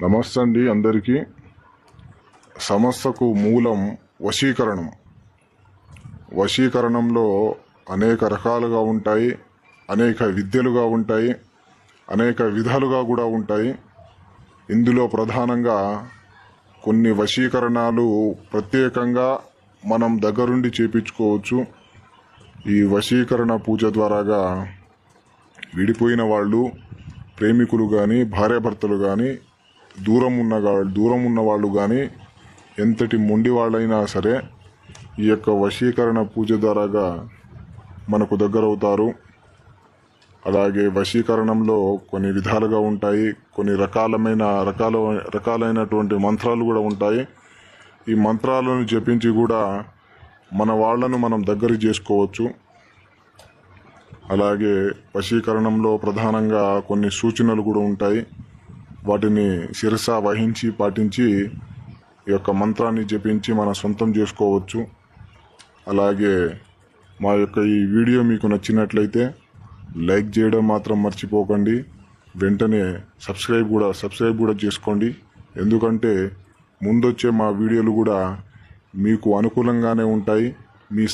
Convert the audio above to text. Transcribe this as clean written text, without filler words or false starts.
నమస్తే అండి అందరికీ. సమస్యకు మూలం వశీకరణం. వశీకరణంలో అనేక రకాలుగా ఉంటాయి, అనేక విద్యలుగా ఉంటాయి, అనేక విధాలుగా కూడా ఉంటాయి. ఇందులో ప్రధానంగా కొన్ని వశీకరణాలు ప్రత్యేకంగా మనం దగ్గరుండి చేపించుకోవచ్చు. ఈ వశీకరణ పూజ ద్వారాగా విడిపోయిన వాళ్ళు, ప్రేమికులు కానీ, భార్యాభర్తలు కానీ, దూరం ఉన్న వాళ్ళు కానీ, ఎంతటి మొండి వాళ్ళైనా సరే ఈ యొక్క వశీకరణ పూజ ద్వారాగా మనకు దగ్గరవుతారు. అలాగే వశీకరణంలో కొన్ని విధాలుగా ఉంటాయి, కొన్ని రకాలైనటువంటి మంత్రాలు కూడా ఉంటాయి. ఈ మంత్రాలను జపించి కూడా మన వాళ్ళను మనం దగ్గర చేసుకోవచ్చు. అలాగే వశీకరణంలో ప్రధానంగా కొన్ని సూచనలు కూడా ఉంటాయి. వాటిని శిరస వహించి పాటించి ఈ యొక్క మంత్రాన్ని జపించి మన సొంతం చేసుకోవచ్చు. అలాగే మా యొక్క ఈ వీడియో మీకు నచ్చినట్లయితే లైక్ చేయడం మాత్రం మర్చిపోకండి. వెంటనే సబ్స్క్రైబ్ కూడా చేసుకోండి. ఎందుకంటే ముందొచ్చే మా వీడియోలు కూడా మీకు అనుకూలంగానే ఉంటాయి. మీ